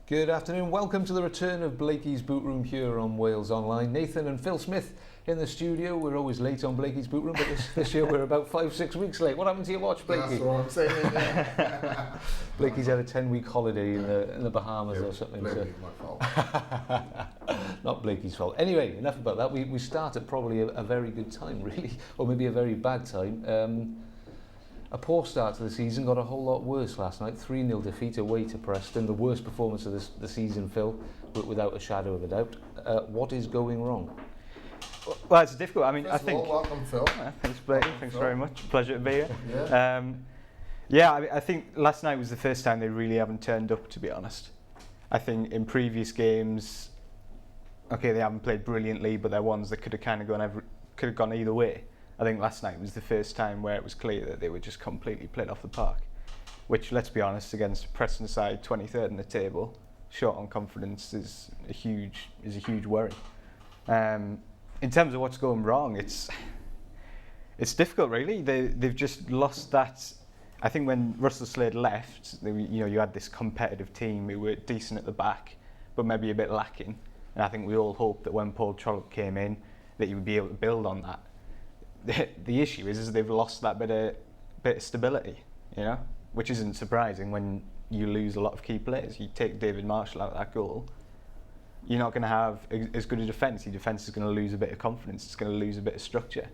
Good afternoon, welcome to the return of Blakey's Bootroom here on Wales Online. Nathan and Phil Smith in the studio. We're always late on Blakey's Bootroom, but this year we're about 5-6 weeks late. What happened to your watch, Blakey? That's what I'm saying. Yeah. Blakey's had a 10-week holiday in the Bahamas or something. Blakey's my fault. Not Blakey's fault. Anyway, enough about that. We start at probably a very good time, really, or maybe a very bad time. A poor start to the season got a whole lot worse last night. 3-0 defeat away to Preston. The worst performance of the season, Phil, without a shadow of a doubt. What is going wrong? Well, it's difficult. I mean, First I think. of all, welcome, Phil. Thanks, Blakey. Thanks Phil. very much. Pleasure to be here. Yeah. I think last night was the first time they really haven't turned up, to be honest. I think in previous games, okay, they haven't played brilliantly, but they're ones that could have kind of gone either way. I think last night was the first time where it was clear that they were just completely played off the park, which, let's be honest, against Preston side 23rd in the table, short on confidence is a huge worry. In terms of what's going wrong, it's difficult, really. They've just lost that. I think when Russell Slade left, you had this competitive team who were decent at the back, but maybe a bit lacking. And I think we all hoped that when Paul Trollope came in, that he would be able to build on that. The issue is they've lost that bit of stability, which isn't surprising when you lose a lot of key players. You take David Marshall out of that goal, you're not going to have as good a defence. Your defence is going to lose a bit of confidence. It's going to lose a bit of structure.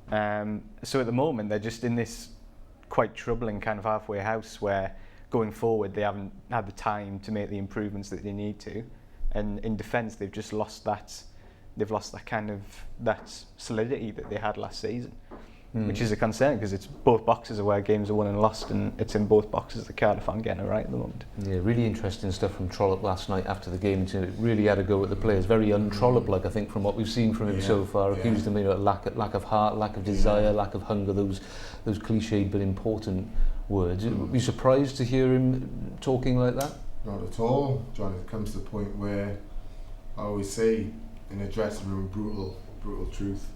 So at the moment, they're just in this quite troubling kind of halfway house where going forward, they haven't had the time to make the improvements that they need to. And in defence, they've just lost that. They've lost that solidity that they had last season, which is a concern because it's both boxes are where games are won and lost, and it's in both boxes that Cardiff aren't getting it right at the moment. Yeah, really interesting stuff from Trollope last night after the game. To really had a go at the players, very un-Trollope-like, I think, from what we've seen from him so far. Accused them of lack of heart, lack of desire, lack of hunger. Those cliched but important words. Would you be surprised to hear him talking like that? Not at all, John. It comes to the point where I always say, in a dressing room, brutal truth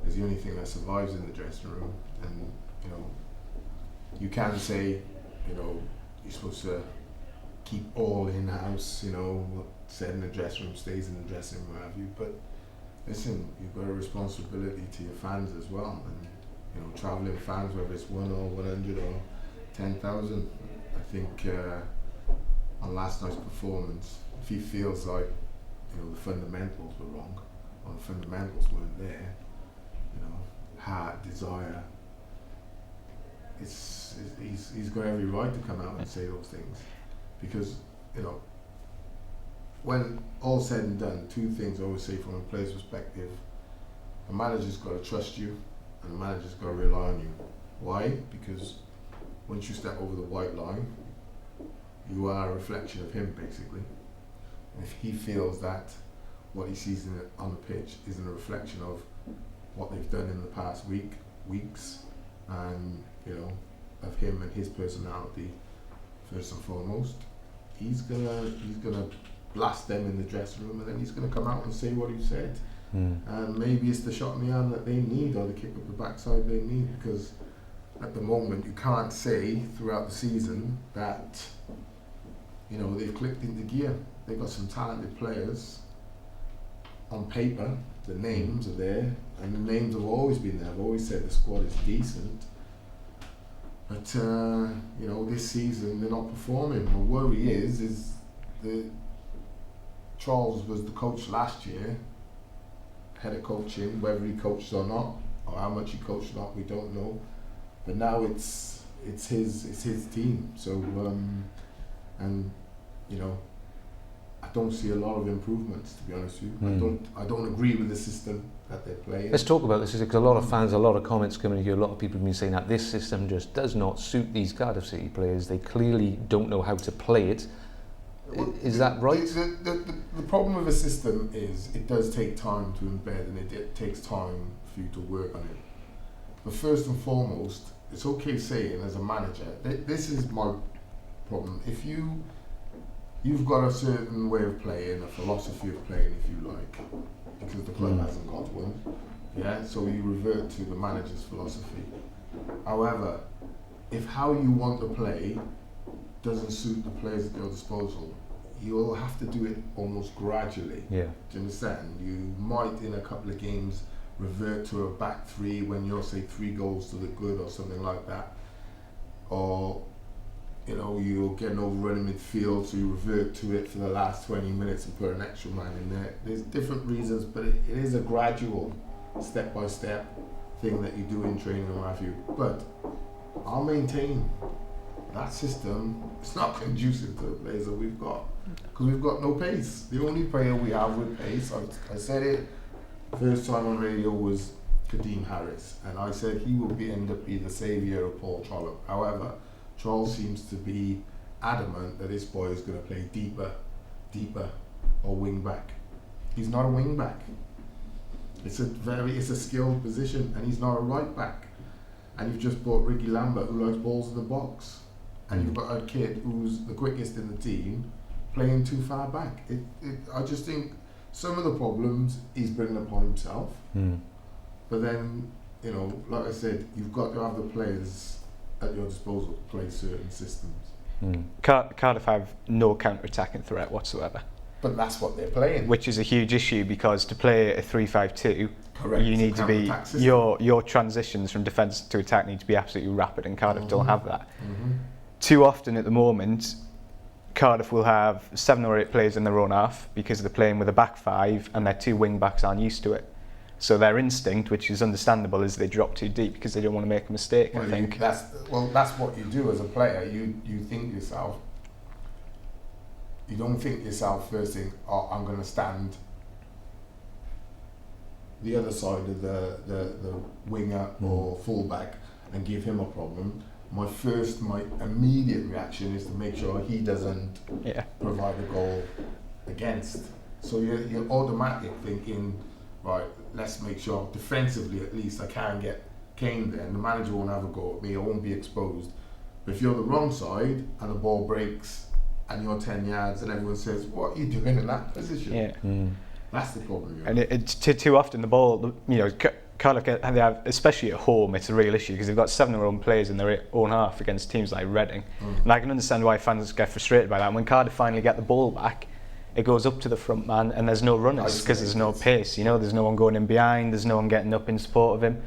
is the only thing that survives in the dressing room. And you can say, you're supposed to keep all in the house. What's said in the dressing room stays in the dressing room, what have you. But listen, you've got a responsibility to your fans as well. And travelling fans, whether it's 1 or 100 or 10,000. I think on last night's performance, if he feels like the fundamentals were wrong, or the fundamentals weren't there, heart, desire, he's got every right to come out and say those things, because when all's said and done, two things I always say from a player's perspective: a manager's got to trust you, and a manager's got to rely on you. Why? Because once you step over the white line, you are a reflection of him, basically. If he feels that what he sees on the pitch isn't a reflection of what they've done in the past weeks, and of him and his personality, first and foremost, he's gonna blast them in the dressing room, and then he's gonna come out and say what he said. And maybe it's the shot in the arm that they need, or the kick up the backside they need, because at the moment you can't say throughout the season that they've clicked into gear. They've got some talented players on paper. The names are there, and the names have always been there. I've always said the squad is decent, but this season they're not performing. My worry is that Charles was the coach last year, head of coaching. Whether he coached or not, or how much he coached or not, we don't know. But now it's his team. So I don't see a lot of improvements, to be honest with you. I don't agree with the system that they're playing. Let's talk about this, because a lot of fans, a lot of comments coming here, a lot of people have been saying that this system just does not suit these Cardiff City players. They clearly don't know how to play it. Is that right? The problem with the system is it does take time to embed, and it takes time for you to work on it. But first and foremost, it's okay saying as a manager, this is my problem. If you've got a certain way of playing, a philosophy of playing, if you like, because the club hasn't got one, so you revert to the manager's philosophy. However, if how you want to play doesn't suit the players at your disposal, you'll have to do it almost gradually. Yeah. Do you understand? You might in a couple of games revert to a back three when you're say 3 goals to the good or something like that, or you know you'll get an overrun in midfield, so you revert to it for the last 20 minutes and put an extra man in there. There's different reasons, but it is a gradual, step-by-step thing that you do in training and what have you. But I'll maintain that system is not conducive to the players that we've got, because we've got no pace. The only player we have with pace, I said it first time on radio, was Kadeem Harris, and I said he will end up being the saviour of Paul Trollope. However, Charles seems to be adamant that this boy is going to play deeper, or wing back. He's not a wing back. It's a skilled position, and he's not a right back. And you've just bought Ricky Lambert, who likes balls in the box, and you've got a kid who's the quickest in the team playing too far back. I just think some of the problems he's bringing upon himself. But then, you know, like I said, you've got to have the players at your disposal to play certain systems. Cardiff have no counter-attacking threat whatsoever. But that's what they're playing. Which is a huge issue, because to play a 3-5-2, correct, you need to be your transitions from defence to attack need to be absolutely rapid, and Cardiff don't have that. Too often at the moment, Cardiff will have 7 or 8 players in their own half because they're playing with a back 5 and their 2 wing backs aren't used to it. So their instinct, which is understandable, is they drop too deep because they don't want to make a mistake. Well, I think that's what you do as a player. You think to yourself. You don't think to yourself first thing, oh, I'm going to stand the other side of the winger or fullback and give him a problem. My immediate reaction is to make sure he doesn't provide a goal against. So you're automatic thinking, right, let's make sure defensively at least I can get Kane there, and the manager won't have a go at me, I won't be exposed. But if you're the wrong side and the ball breaks and you're 10 yards and everyone says, what are you doing in that position? That's the problem. And it's too often the ball, you know, Cardiff, they have, especially at home, it's a real issue because they've got 7 of their own players in their own half against teams like Reading. And I can understand why fans get frustrated by that. And when Cardiff finally get the ball back, it goes up to the front man and there's no runners because there's no pace. You know, there's no one going in behind, there's no one getting up in support of him.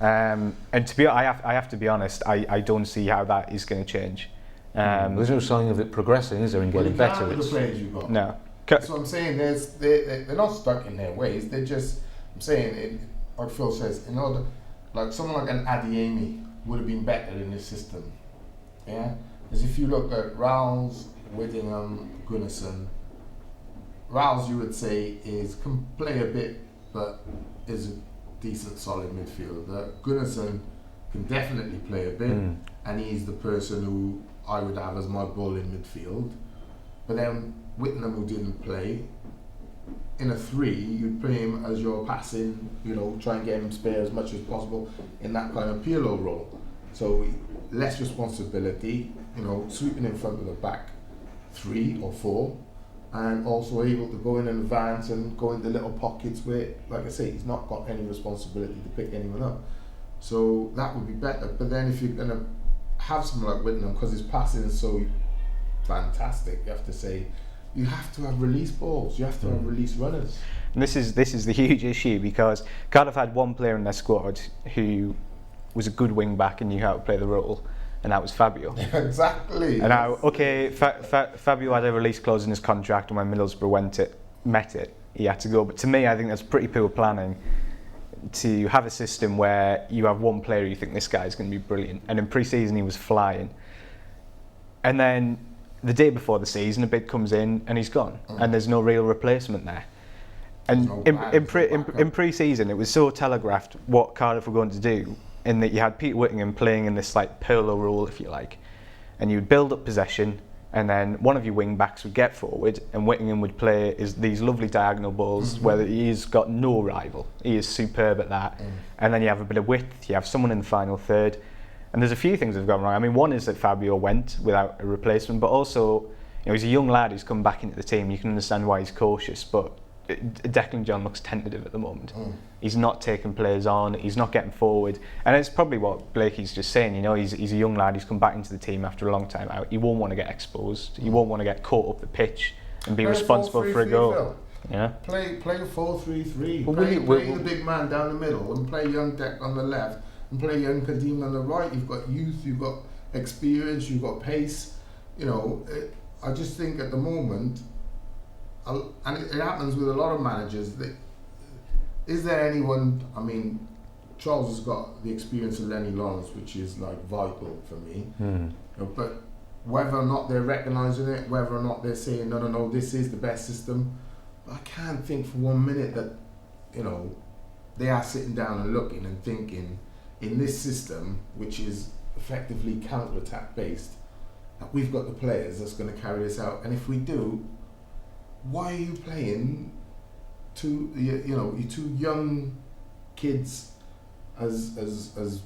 And to be, I have to be honest, I don't see how that is going to change. There's no sign of it progressing, is there, and getting better? The players you've got. No. So I'm saying they're not stuck in their ways. They're just, I'm saying, like Phil says, in order, like someone like an Adiemi would have been better in this system. Yeah? Because if you look at Rowles, Whittingham, Gunnarsson, Rowles you would say can play a bit but is a decent solid midfielder. Gunnarsson can definitely play a bit and he's the person who I would have as my bull in midfield. But then Whittingham, who didn't play, in a 3 you'd play him as your passing, you know, try and get him spare as much as possible in that kind of Pirlo role. So less responsibility, you know, sweeping in front of the back 3 or 4, and also able to go in advance and go into little pockets where, like I say, he's not got any responsibility to pick anyone up. So that would be better. But then if you're going to have someone like Whittingham, because his passing is so fantastic, you have to say, you have to have release balls, you have to have release runners. And this is the huge issue, because Cardiff had one player in their squad who was a good wing back and knew how to play the role, and that was Fabio. Exactly. And now, okay, Fabio had a release clause in his contract, and when Middlesbrough met it, he had to go. But to me, I think that's pretty poor planning to have a system where you have one player you think this guy is going to be brilliant, and in pre-season he was flying, and then the day before the season a bid comes in and he's gone, and there's no real replacement there. And in pre-season it was so telegraphed what Cardiff were going to do, in that you had Pete Whittingham playing in this like Pirlo role, if you like, and you'd build up possession, and then one of your wing backs would get forward and Whittingham would play these lovely diagonal balls where he's got no rival. He is superb at that. And then you have a bit of width, you have someone in the final third, and there's a few things that have gone wrong. I mean, one is that Fabio went without a replacement, but also, you know, he's a young lad who's come back into the team. You can understand why he's cautious, but Declan John looks tentative at the moment. He's not taking players on, he's not getting forward, and it's probably what Blakey's just saying. You know, he's a young lad who's come back into the team after a long time out. He won't want to get exposed, he won't want to get caught up the pitch and be Play responsible for a 4-3-3, goal. Phil. Yeah. Play a 4-3-3. Well, Play the big man down the middle and play young Deck on the left and play young Kadim on the right. You've got youth, you've got experience, you've got pace. You know, I just think at the moment, and it happens with a lot of managers. Is there anyone? I mean, Charles has got the experience of Lenny Lawrence, which is like vital for me. You know, but whether or not they're recognising it, whether or not they're saying no, this is the best system, I can't think for 1 minute that, you know, they are sitting down and looking and thinking in this system, which is effectively counter-attack based, that we've got the players that's going to carry us out. And if we do, why are you playing your two young kids as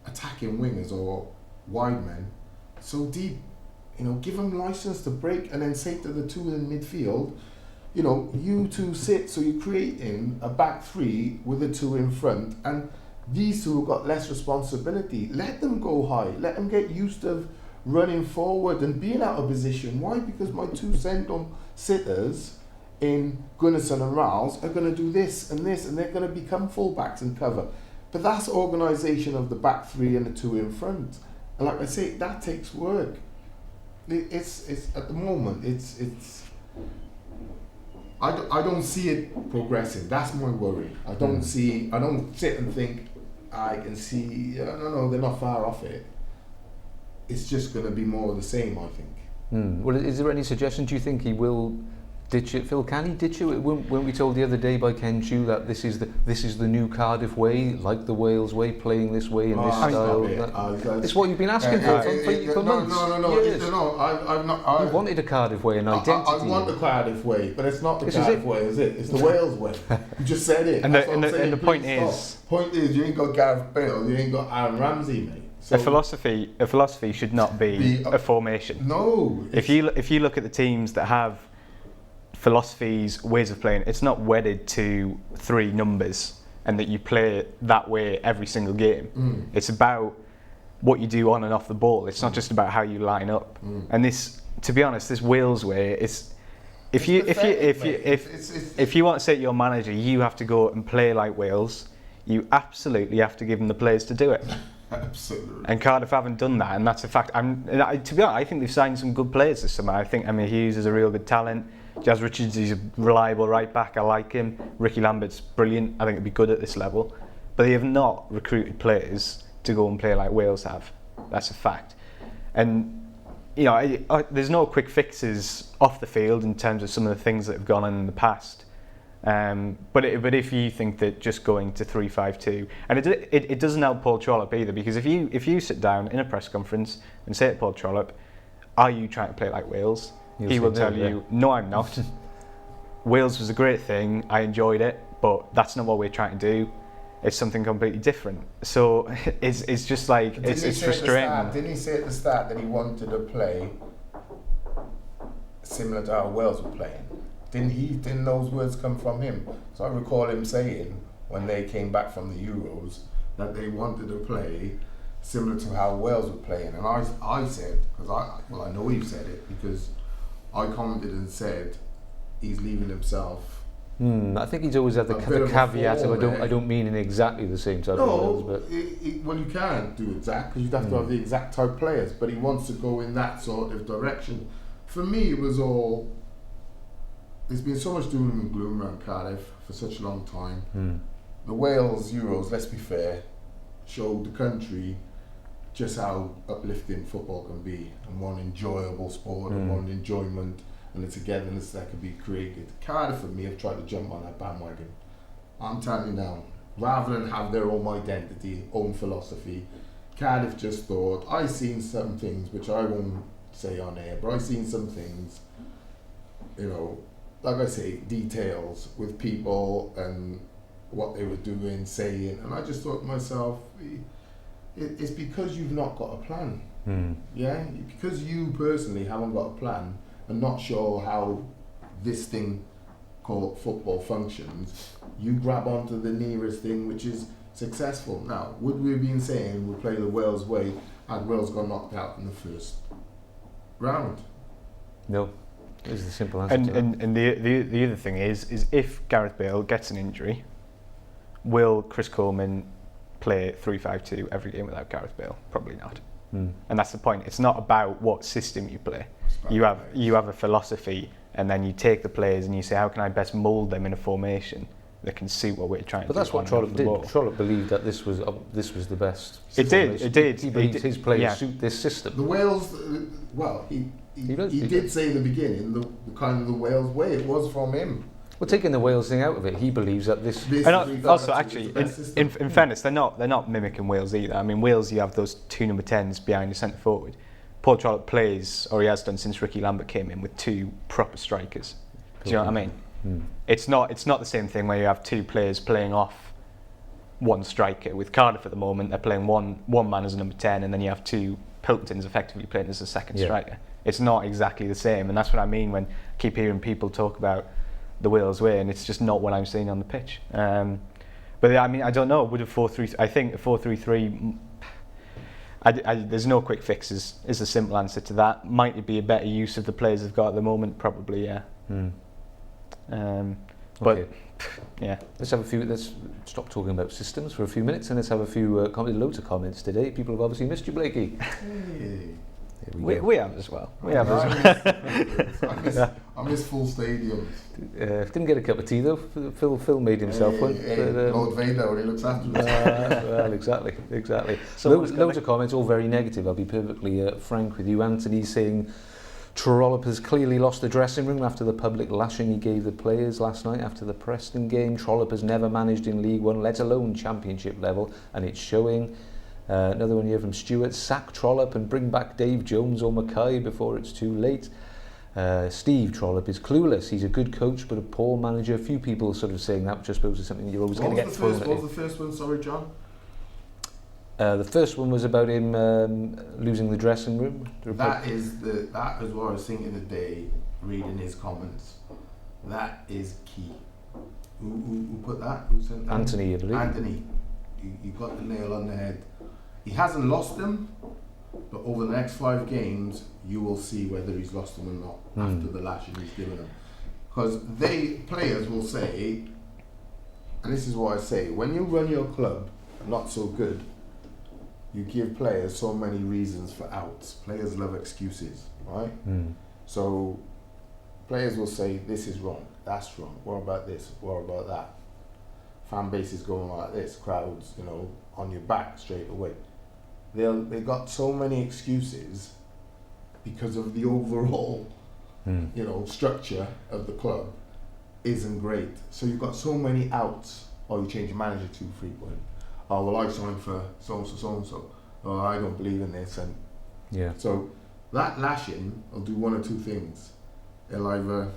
attacking wingers or wide men so deep? You know, give them license to break and then say to the two in midfield, you know, you two sit, so you're creating a back three with the two in front, and these two have got less responsibility. Let them go high. Let them get used to running forward and being out of position. Why? Because my two central sitters in Gunnarsson and Riles are going to do this, and they're going to become fullbacks and cover. But that's organisation of the back three and the two in front. And like I say, that takes work. It's at the moment, it's I don't see it progressing. That's my worry. I don't sit and think I can see. No, they're not far off it. It's just going to be more of the same, I think. Well, is there any suggestion? Do you think he will ditch it, Phil? Can he ditch it? Weren't we told the other day by Ken Chew that this is the new Cardiff way, like the Wales way, playing this way in this style? It's what you've been asking for months. No. I've not. You wanted a Cardiff way, an identity. I want the Cardiff way, but it's not the Cardiff way, is it? It's the Wales way. You just said it. And the point is, you ain't got Gareth Bale, you ain't got Aaron Ramsey, mate. So a philosophy should not be a formation. No. If you look at the teams that have philosophies, ways of playing, it's not wedded to three numbers and that you play that way every single game. It's about what you do on and off the ball. It's not just about how you line up. And this, to be honest, this Wales way is, if you want to say to your manager, you have to go and play like Wales, you absolutely have to give them the players to do it. Absolutely. And Cardiff haven't done that, and that's a fact. To be honest, I think they've signed some good players this summer. I think Emma Hughes is a real good talent. Jazz Richards is a reliable right back. I like him. Ricky Lambert's brilliant. I think he'd be good at this level. But they have not recruited players to go and play like Wales have. That's a fact. And you know, there's no quick fixes off the field in terms of some of the things that have gone on in the past. But if you think that just going to 3-5-2, and it doesn't help Paul Trollope either, because if you sit down in a press conference and say to Paul Trollope, "Are you trying to play like Wales?" He will tell you, "No, I'm not. Wales was a great thing. I enjoyed it, but that's not what we're trying to do. It's something completely different." So it's just like it's frustrating. Didn't he say at the start that he wanted to play similar to how Wales were playing? Didn't those words come from him? So I recall him saying when they came back from the Euros that they wanted to play similar to how Wales were playing. And I said, because I know he said it, because I commented and said he's leaving himself. I think he's always had the caveat of I don't mean in exactly the same type of words, but well, you can't do exact because you'd have to have the exact type players. But he wants to go in that sort of direction. For me, it was all. There's been so much doom and gloom around Cardiff for such a long time. The Wales Euros, let's be fair, showed the country just how uplifting football can be, and one enjoyable sport, and one enjoyment, and the togetherness that can be created. Cardiff, for me, have tried to jump on that bandwagon. I'm telling you now, rather than have their own identity, own philosophy, Cardiff just thought, I've seen some things, which I won't say on air, but I've seen some things, you know, like I say, details with people and what they were doing, saying, and I just thought to myself, it's because you've not got a plan. Yeah, because you personally haven't got a plan and not sure how this thing called football functions, you grab onto the nearest thing which is successful. Now, would we have been saying we'll play the Wales way had Wales got knocked out in the first round? No. Is the simple answer And to that. and the other thing is if Gareth Bale gets an injury, will Chris Coleman play 3-5-2 every game without Gareth Bale? Probably not. And that's the point. It's not about what system you play. You have a philosophy, and then you take the players and you say, how can I best mould them in a formation that can suit what we're trying to do? But that's what Trollope did. Trollope believed that this was the best. It did. He believed his players suit this system. The Wales, he did say in the beginning the kind of the Wales way. It was from him. Well, taking the Wales thing out of it, he believes that this. And also, actually, in fairness, they're not mimicking Wales either. I mean, Wales, you have those 2 number 10s behind the centre forward. Paul Trollope plays, or he has done since Ricky Lambert came in, with 2 proper strikers. Do you know what I mean? It's not the same thing where you have 2 players playing off 1 striker. With Cardiff at the moment, they're playing one man as a number 10, and then you have 2 Pilkingtons effectively playing as a second striker. It's not exactly the same, and that's what I mean when I keep hearing people talk about the Wales way, and it's just not what I'm seeing on the pitch. But I mean, I don't know. Would a 4-3? I think a 4-3-3. There's no quick fixes. Is the simple answer to that. Might it be a better use of the players they've got at the moment? Probably, yeah. But Okay. yeah. Let's stop talking about systems for a few minutes, and let's have a few loads of comments today. People have obviously missed you, Blakey. Hey. We have as well. I miss full stadiums. Didn't get a cup of tea though. Phil made himself one. Lord Vader, when he looks after us. Well, exactly. So Loads of comments, all very negative. I'll be perfectly frank with you. Anthony saying Trollope has clearly lost the dressing room after the public lashing he gave the players last night after the Preston game. Trollope has never managed in League One, let alone Championship level, and it's showing. Another one here from Stuart: sack Trollope and bring back Dave Jones or Mackay before it's too late. Steve: Trollope is clueless. He's a good coach but a poor manager. A few people sort of saying that, which I suppose is something you're always going to get thrown at. What was the first one? Sorry, John. The first one was about him losing the dressing room. That is what I was thinking today, reading his comments. That is key. Who put that? Who sent that? Anthony, I believe. Anthony, you got the nail on the head. He hasn't lost them, but over the next 5 games, you will see whether he's lost them or not after the lashing he's given them. Because players will say, and this is what I say, when you run your club not so good, you give players so many reasons for outs. Players love excuses, right? So players will say, this is wrong, that's wrong, what about this, what about that? Fan base is going like this, crowds, on your back straight away. They got so many excuses because of the overall, structure of the club isn't great. So you've got so many outs. Or you change your manager too frequent. Oh, well, I signed for so-and-so. Oh, I don't believe in this. And yeah. So that lashing will do one or two things. It'll either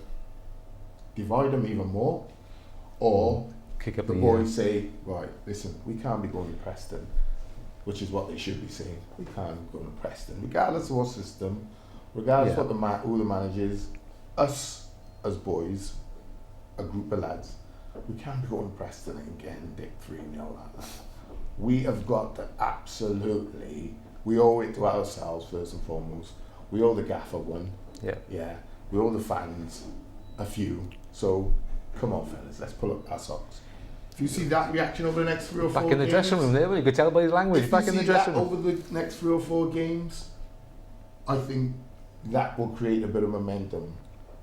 divide them even more, or kick up the boys say, right, listen, we can't be going to Preston, which is what they should be saying. We can't go to Preston, regardless of what system, regardless what who the manager is. Us as boys, a group of lads, we can't be going to Preston and getting dick 3-0 like that. We have got to absolutely, we owe it to ourselves first and foremost. We owe the gaffer one. Yeah. We owe the fans a few. So come on, fellas, let's pull up our socks. If you see that reaction over the next 3 or 4 games, back in the dressing room there, well, you could tell by his language. Back in the dressing room. Over the next 3 or 4 games, I think that will create a bit of momentum.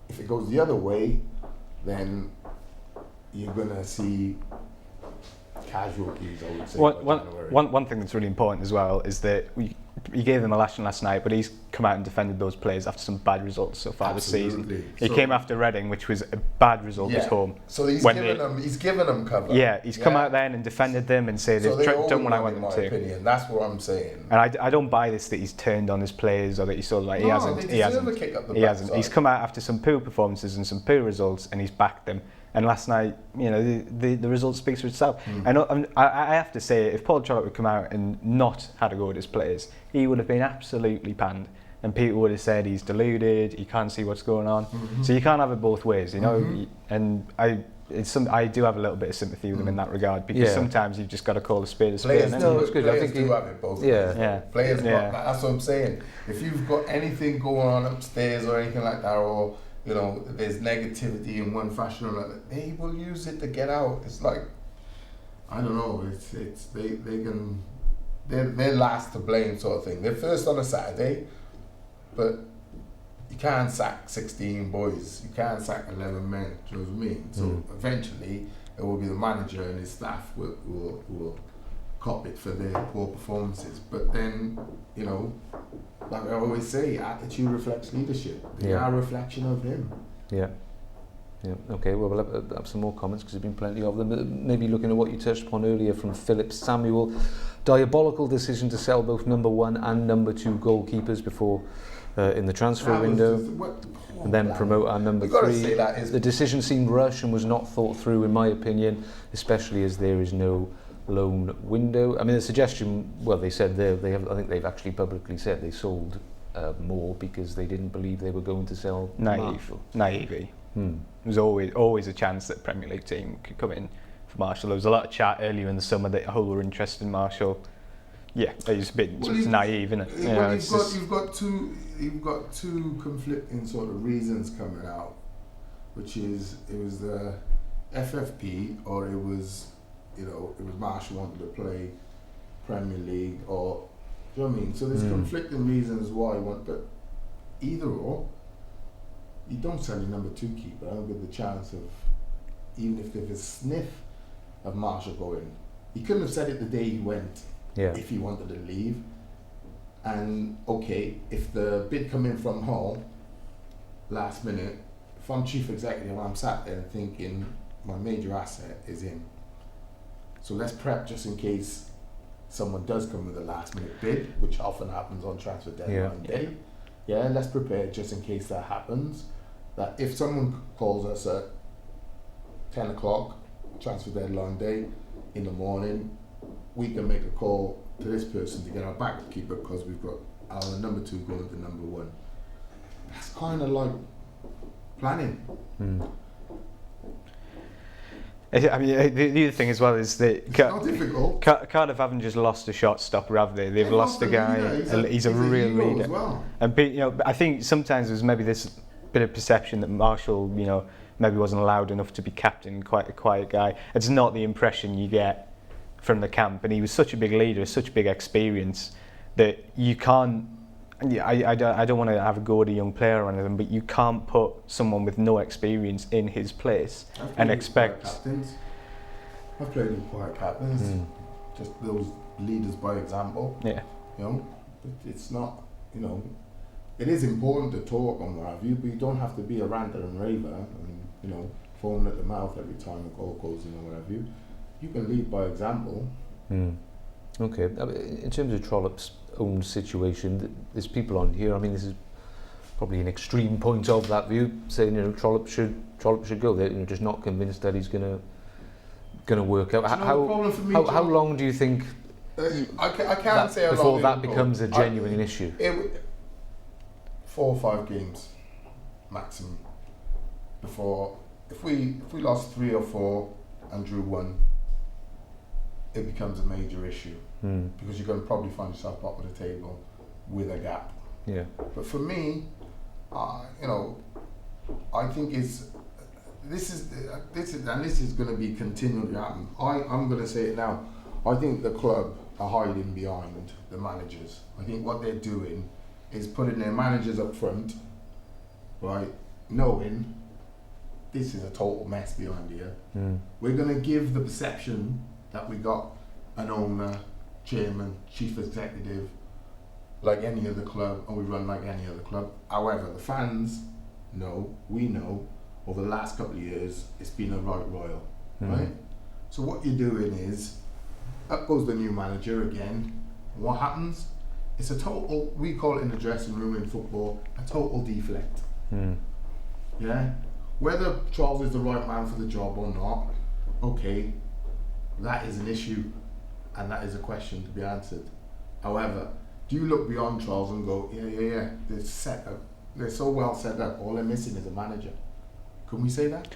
If it goes the other way, then you're gonna see casualties, I would say. One thing that's really important as well is that he gave them a lashing last night, but he's come out and defended those players after some bad results so far this season. He came after Reading, which was a bad result at home. So he's given them cover. Yeah, he's come out then and defended them and said they've done what I want them to. Opinion. That's what I'm saying. And I don't buy this that he's turned on his players or that he's sort of like he hasn't. He's come out after some poor performances and some poor results and he's backed them. And last night, the result speaks for itself. And I have to say, if Paul Trollope would come out and not had a go at his players, he would have been absolutely panned. And people would have said he's deluded, he can't see what's going on. So you can't have it both ways, And I do have a little bit of sympathy with him in that regard, because sometimes you've just got to call a spade a spade. Players do have it both ways. Players, yeah. That's what I'm saying. If you've got anything going on upstairs or anything like that, or there's negativity in one fashion or another, they will use it to get out. It's like, I don't know, they're last to blame sort of thing. They're first on a Saturday, but you can't sack 16 boys, you can't sack 11 men, do you know what I mean? So eventually it will be the manager and his staff will cop it for their poor performances. But then, like I always say, attitude reflects leadership. They are a reflection of him. Yeah. Okay, well, we'll have some more comments because there's been plenty of them. Maybe looking at what you touched upon earlier from Philip Samuel. Diabolical decision to sell both number 1 and number 2 goalkeepers before in the transfer window, and then promote our number 3. The decision seemed rushed and was not thought through, in my opinion, especially as there is no loan window. I mean, the suggestion, well, they said I think they've actually publicly said they sold more because they didn't believe they were going to sell Marshall. Naive. There was always a chance that a Premier League team could come in for Marshall. There was a lot of chat earlier in the summer that Hull were interested in Marshall. Yeah, it's a bit naive, isn't it? You've got two conflicting sort of reasons coming out, which is it was the FFP or it was Marshall wanted to play Premier League, or do you know what I mean? So there's conflicting reasons why but either or, you don't sell your number 2 keeper. I don't give the chance of, even if there's a sniff of Marshall going. He couldn't have said it the day he went if he wanted to leave. And okay, if the bid come in from Hull last minute, if I'm chief executive, I'm sat there thinking my major asset is him. So let's prep just in case someone does come with a last minute bid, which often happens on transfer deadline day. Yeah, let's prepare just in case that happens. That if someone calls us at 10 o'clock, transfer deadline day, in the morning, we can make a call to this person to get our backup keeper because we've got our number 2 going to number 1. That's kind of like planning. I mean, the other thing as well is that it's not difficult. Cardiff haven't just lost a shot stopper, have they? They've lost a guy. He's a real leader. Well. And I think sometimes there's maybe this bit of perception that Marshall, maybe wasn't allowed enough to be captain, quite a quiet guy. It's not the impression you get from the camp, and he was such a big leader, such a big experience that you can't. I don't want to have a go at a young player or anything, but you can't put someone with no experience in his place and expect. I've played with quiet captains, just those leaders by example. Yeah. It's not. It is important to talk and what have you, but you don't have to be a ranter and raver and foaming at the mouth every time a goal goes in or what have you. You can lead by example. Okay. In terms of Trollope's own situation, there's people on here. I mean, this is probably an extreme point of that view, saying Trollope should go. They're just not convinced that he's gonna work out. How long do you think? I can't say how long before that becomes a genuine issue. 4 or 5 games maximum. Before, if we lost 3 or 4 and drew 1, it becomes a major issue because you're going to probably find yourself bottom of the table with a gap. Yeah. But for me, I think this is going to be continually happening. I'm going to say it now. I think the club are hiding behind the managers. I think what they're doing is putting their managers up front, right, knowing this is a total mess behind here. We're going to give the perception that we got an owner, chairman, chief executive, like any other club, and we run like any other club. However, the fans know, we know, over the last couple of years, it's been a right royal, right? So what you're doing is, up goes the new manager again, and what happens? It's a total, we call it in the dressing room in football, a total deflect. Yeah? Whether Charles is the right man for the job or not, okay, that is an issue and that is a question to be answered. However, do you look beyond Charles and go, yeah, they're set up, they're so well set up, all they're missing is a manager? Can we say that?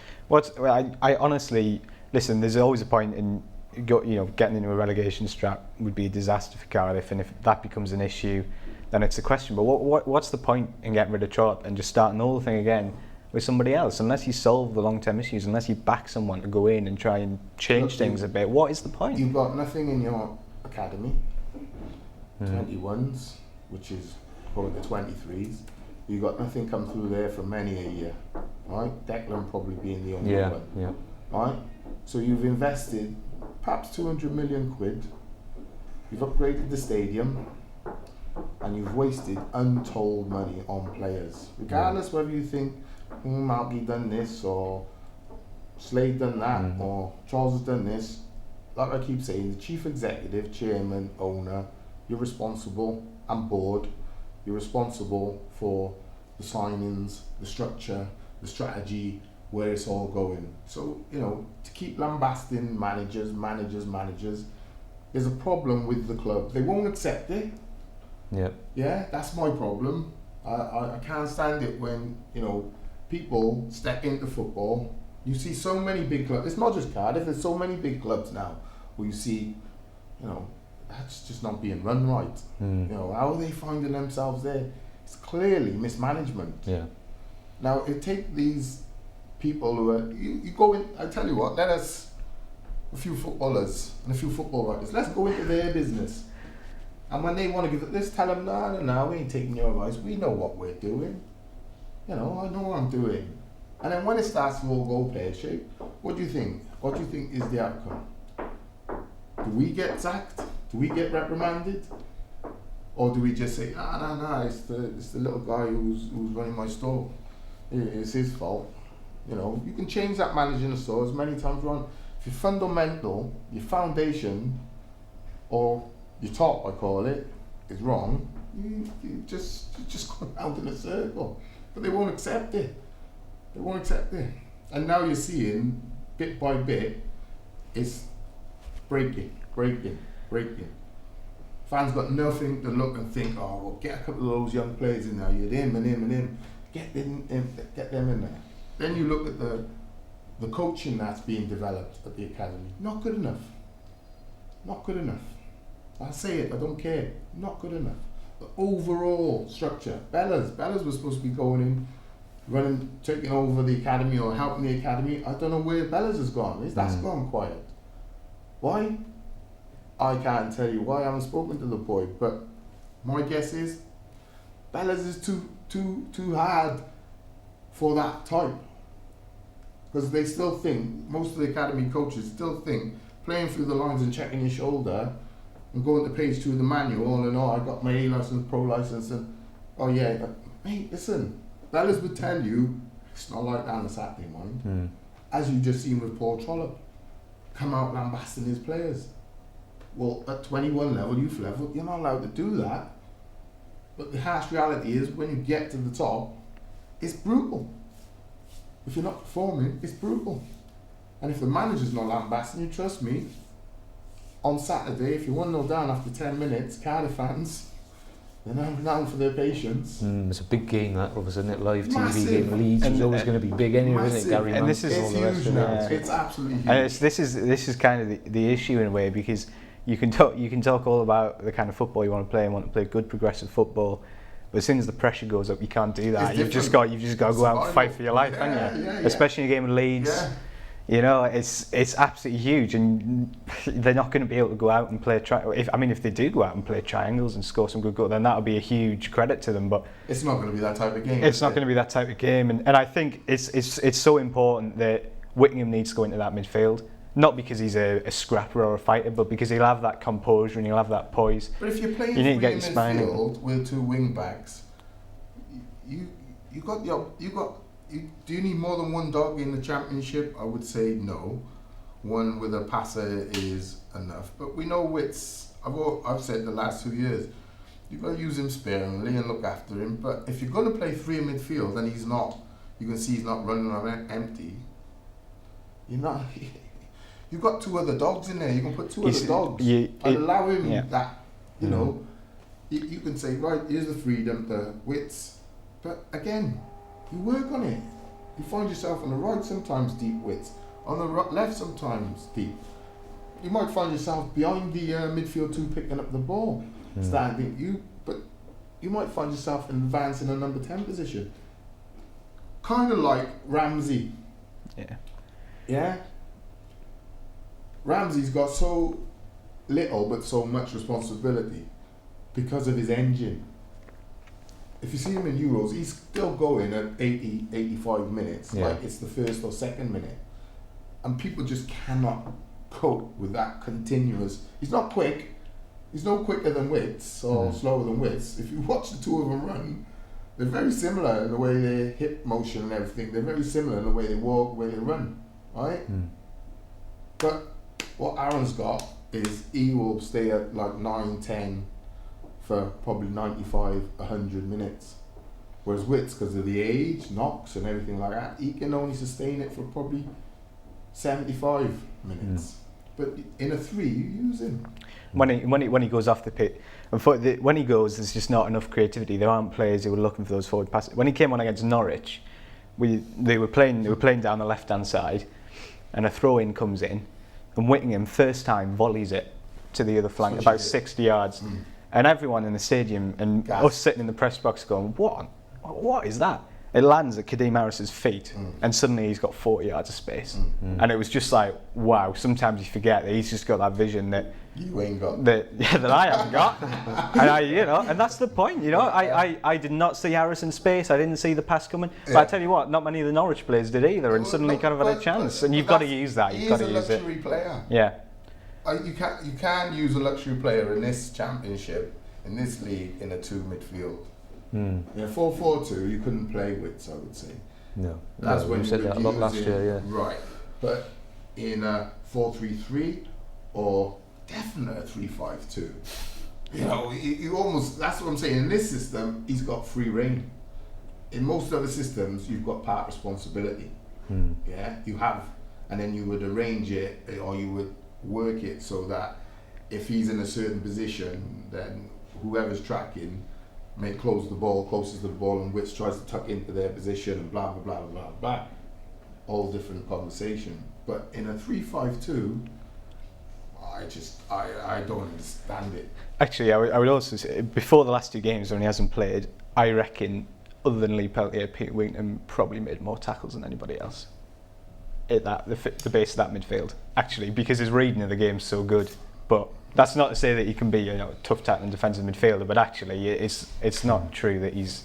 I honestly, listen, there's always a point in getting into a relegation strap would be a disaster for Cardiff, and if that becomes an issue, then it's a question. But what's the point in getting rid of Trott and just starting the whole thing again with somebody else. Unless you solve the long-term issues, unless you back someone to go in and try and change things a bit, what is the point? You've got nothing in your academy, 21s, which is probably the 23s. You've got nothing come through there for many a year, right? Declan probably being the only one, right? So you've invested perhaps 200 million quid, you've upgraded the stadium, and you've wasted untold money on players. Regardless whether you think Malky done this, or Slade done that, or Charles has done this, like I keep saying, the chief executive, chairman, owner, you're responsible, and board, you're responsible for the signings, the structure, the strategy, where it's all going. So, you know, to keep lambasting managers, there's a problem with the club. They won't accept it. Yeah, that's my problem. I can't stand it when, you know, people step into football. You see so many big clubs. It's not just Cardiff. There's so many big clubs now where you see, you know, that's just not being run right. You know, how are they finding themselves there? It's clearly mismanagement. Now, it take these people who are, you go in, I tell you what, let us, a few footballers and a few football writers, let's go into their business. And when they want to give it this, tell them, no, we ain't taking your advice. We know what we're doing. You know, I know what I'm doing. And then when it starts to all go pear-shaped, what do you think? What do you think is the outcome? Do we get sacked? Do we get reprimanded? Or do we just say, no, it's the little guy who's running my store. It's his fault. You know, you can change that manager in the store as many times as you want. If your fundamental, your foundation, or your top, I call it, is wrong, you just go round in a circle. But they won't accept it. They won't accept it. And now you're seeing, bit by bit, it's breaking. Fans got nothing to look and think, oh, well, get a couple of those young players in there, you're him and him. Get them in there. Then you look at the coaching that's being developed at the academy. Not good enough. I'll say it, I don't care. Not good enough. The overall structure. Bellas was supposed to be going in, running, taking over the academy or helping the academy. I don't know where Bellas has gone. That's gone quiet. Why? I can't tell you why. I haven't spoken to the boy, but my guess is Bellas is too hard for that type. Because they still think, most of the academy coaches still think, playing through the lines and checking your shoulder and going to page 2 of the manual and I got my A license, pro license, and mate, listen, Bellas would tell you it's not like that on a Saturday, mind. As you just seen with Paul Trollope, come out lambasting his players. Well, at 21 level, youth level, you're not allowed to do that. But the harsh reality is, when you get to the top, it's brutal. If you're not performing, it's brutal. And if the manager's not lambasting you, trust me, on Saturday, if you're 1-0 down after 10 minutes, Cardiff fans, they're not renowned for their patience. It's a big game, that, isn't it? Live Massive. TV game, Leeds is always going to be big anyway, isn't it, Gary? And this is it's all the rest huge of now. it. It's absolutely huge. And this is kind of the issue in a way, because you can talk all about the kind of football you want to play and want to play good progressive football, but as soon as the pressure goes up, you can't do that. You've just got to go out and fight for your life, haven't you? Yeah. Especially in a game with Leeds. Yeah. You know, it's absolutely huge, and they're not going to be able to go out and play. If they do go out and play triangles and score some good goals, then that'll be a huge credit to them. But it's not going to be that type of game. It's not going to be that type of game, and I think it's so important that Whittingham needs to go into that midfield. Not because he's a scrapper or a fighter, but because he'll have that composure and he'll have that poise. But if you're playing you need to get in your spine midfield with 2 wing backs, do you need more than 1 dog in the championship? I would say no. 1 with a passer is enough. But we know Wits, I've said the last 2 years, you've got to use him sparingly and look after him. But if you're going to play 3 in midfield and you can see he's not running around empty, you've got 2 other dogs in there. You can put 2 other dogs and allow him that, you know. You can say, right, here's the freedom, the Wits. But again, you work on it. You find yourself on the right sometimes deep Wits, on the left sometimes deep. You might find yourself behind the midfield 2 picking up the ball, standing. But you might find yourself advancing a number 10 position. kind of like Ramsey. Yeah. Yeah. Ramsey's got so little but so much responsibility because of his engine. If you see him in Euros, he's still going at 80, 85 minutes, like it's the first or second minute. And people just cannot cope with that continuous. He's not quick. He's no quicker than Wits or slower than Wits. If you watch the two of them run, they're very similar in the way they hip motion and everything. They're very similar in the way they walk, the way they run, right? But what Aaron's got is he will stay at like 9, 10 for probably 95, 100 minutes. Whereas Wits, because of the age, knocks and everything like that, he can only sustain it for probably 75 minutes. But in a 3, you use him. When he goes off the pitch, when he goes, there's just not enough creativity. There aren't players who are looking for those forward passes. When he came on against Norwich, they were playing down the left hand side, and a throw in comes in, and Whittingham first time volleys it to the other flank about 60 yards, and everyone in the stadium and us sitting in the press box going, what is that? It lands at Kadeem Harris's feet, and suddenly he's got 40 yards of space, and it was just like, wow. Sometimes you forget that he's just got that vision that you ain't got that I haven't got, and and that's the point. I did not see Harris in space. I didn't see the pass coming. But I tell you what, not many of the Norwich players did either, and suddenly kind of had a chance. And you've got to use that. You've got to use it. He's a luxury player. Yeah. You can use a luxury player in this championship, in this league, in a 2 midfield. In a 4-4-2, you couldn't play Wits, I would say. No. That's when you said that a lot last year, yeah. Right. But in a 4-3-3 or definitely a 3-5-2, you almost, that's what I'm saying. In this system, he's got free reign. In most other systems, you've got part responsibility. Yeah, you have, and then you would arrange it, or you would work it so that if he's in a certain position, then whoever's tracking may close the ball closest to the ball, and Wits tries to tuck into their position, and blah blah blah blah blah. All different conversation. But in a 3-5-2, I don't understand it. Actually, I would also say, before the last 2 games when he hasn't played, I reckon, other than Lee Peltier, Peter Whittingham probably made more tackles than anybody else at the base of that midfield, actually, because his reading of the game's so good. But that's not to say that he can be a tough tackling defensive midfielder, but actually it's not true that he's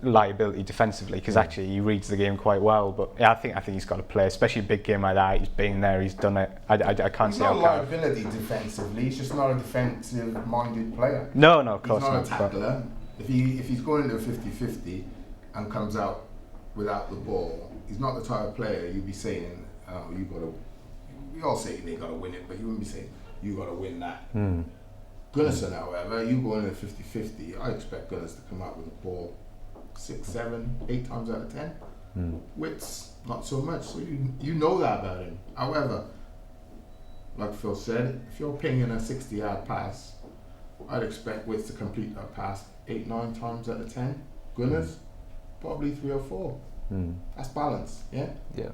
liability defensively, because actually he reads the game quite well. But yeah, I think he's got to play, especially a big game like that. He's been there, he's done it. I can't see how. He's not liability defensively. He's just not a defensive-minded player. No, of course not. He's not a tackler. If he's going into a 50-50 and comes out without the ball, he's not the type of player you'd be saying, "Oh, you got to." We all say they got to win it, but you wouldn't be saying you got to win that. Gunnarsson, however, you go into a 50-50. I expect Gunners to come out with the ball 6, 7, 8 times out of 10. Wits, not so much. So you know that about him. However, like Phil said, if you're pinging a 60-yard pass, I'd expect Wits to complete that pass 8, 9 times out of 10. Gunners, probably 3 or 4. That's balance, yeah? Yeah.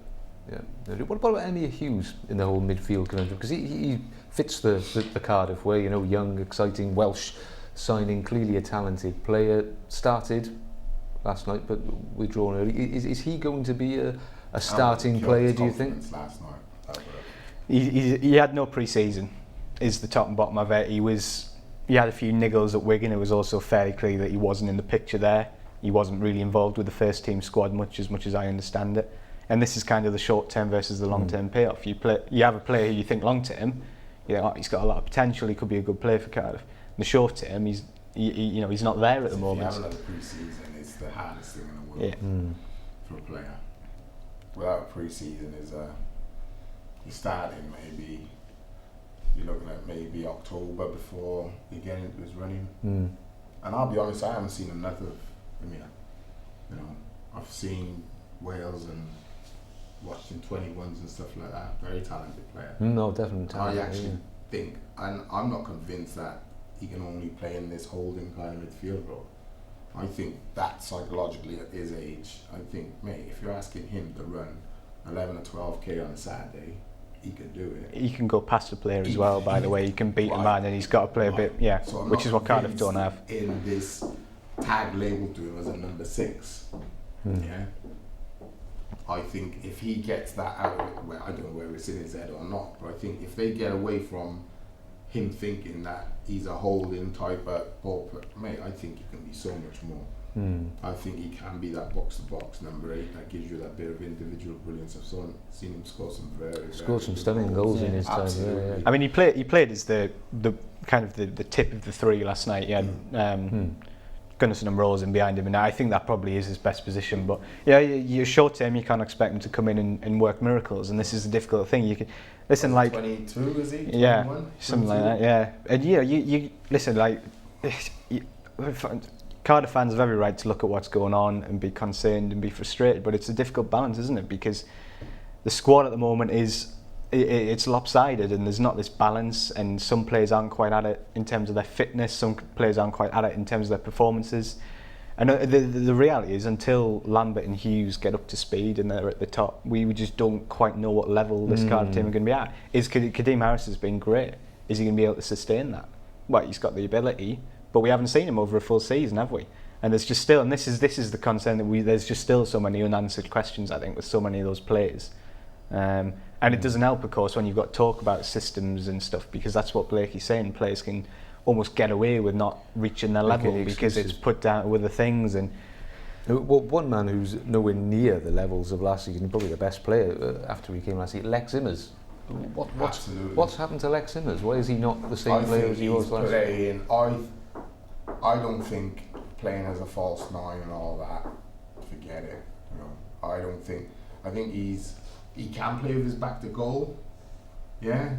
What about Emir Hughes in the whole midfield conundrum? Because he fits the Cardiff way, young, exciting, Welsh signing, clearly a talented player. Started last night, but withdrawn early. Is he going to be a starting player, do you think? Last night. He had no pre-season, is the top and bottom of it. He had a few niggles at Wigan. It was also fairly clear that he wasn't in the picture there. He wasn't really involved with the first team squad much as I understand it. And this is kind of the short term versus the long term payoff. You have a player who you think long term, he's got a lot of potential. He could be a good player for Cardiff. In the short term, he's not there at the moment. If you have another pre-season, it's the hardest thing in the world for a player. Without pre-season, you're starting maybe. You're looking at maybe October before you get into his running. And I'll be honest, I haven't seen enough of him. I've seen Wales and watched in 21s and stuff like that. Very talented player. No, definitely talented. I actually think, and I'm not convinced that he can only play in this holding kind of midfield role. I think that psychologically at his age, I think, if you're asking him to run 11 or 12k on a Saturday, he can do it. He can go past the player as well, by the way. He can beat a man, and he's got to play a bit, so which is what Cardiff don't have. In this tag labeled to him as a number 6, Yeah. I think if he gets that out of it, well, I don't know whether it's in his head or not, but I think if they get away from him thinking that he's a holding type of ball player, mate, I think he can be so much more. I think he can be that box-to-box number 8 that gives you that bit of individual brilliance. I've seen him score some very stunning goals in his time. Absolutely. Yeah. I mean, he played as the kind of the tip of the three last night. He had Gunnarsson and Rose in behind him, and I think that probably is his best position. But yeah, you're short term, you can't expect him to come in and work miracles, and this is a difficult thing. You can listen, like 22, is he? 21? Yeah, something like that. Yeah, and you listen, like Cardiff fans have every right to look at what's going on and be concerned and be frustrated, but it's a difficult balance, isn't it? Because the squad at the moment it's lopsided, and there's not this balance, and some players aren't quite at it in terms of their fitness, some players aren't quite at it in terms of their performances. And the reality is, until Lambert and Hughes get up to speed and they're at the top, we just don't quite know what level this Cardiff team are going to be at. Kadeem Harris has been great. Is he going to be able to sustain that? Well, he's got the ability, but we haven't seen him over a full season, have we? And there's just still, and this is the concern, that there's just still so many unanswered questions, I think, with so many of those players. And it doesn't help, of course, when you've got talk about systems and stuff, because that's what Blakey's saying. Players can almost get away with not reaching their level because it's put down to other things. And well, one man who's nowhere near the levels of last season, probably the best player after he came last season, Lex Immers. What's happened to Lex Immers? Why is he not the same player as he was last season? I don't think playing as a false 9 and all that, forget it. You know, I think he can play with his back to goal. Yeah.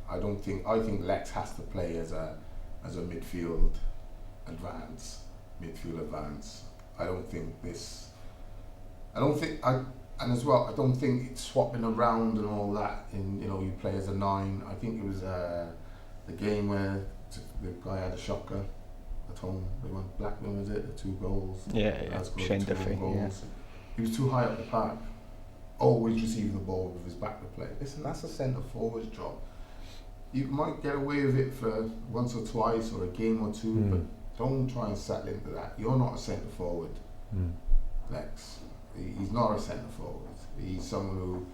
I think Lex has to play as a midfield advance. I don't think it's swapping around and all that. And you play as a 9. I think it was the game where the guy had a shocker at home. They went Blackman, was it? The 2 goals. Yeah. Shane Duffy. Yeah. He was too high up the park. Always receiving the ball with his back to play. Listen, that's a centre forward's job. You might get away with it for once or twice or a game or two, but don't try and settle into that. You're not a centre forward, Lex. He's not a centre forward. He's someone who,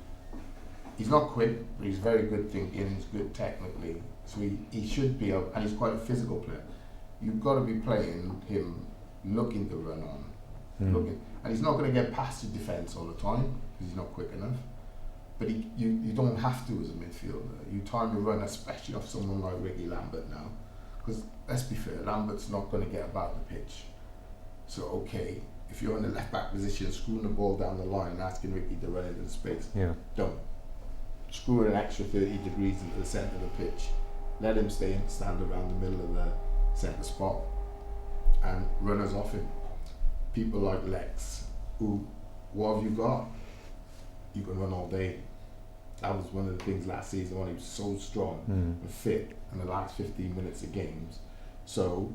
he's not quick, but he's very good thinking, he's good technically. So he should be, and he's quite a physical player. You've got to be playing him looking to run on. And he's not going to get past the defence all the time because he's not quick enough. But you don't have to as a midfielder. You time to run, especially off someone like Ricky Lambert now. Because let's be fair, Lambert's not going to get about the pitch. So okay, if you're in the left back position, screwing the ball down the line and asking Ricky to run into the space, don't. Screw an extra 30 degrees into the centre of the pitch. Let him stand around the middle of the centre spot and runners off him. People like Lex, who, what have you got? You can run all day. That was one of the things last season when he was so strong and fit in the last 15 minutes of games. So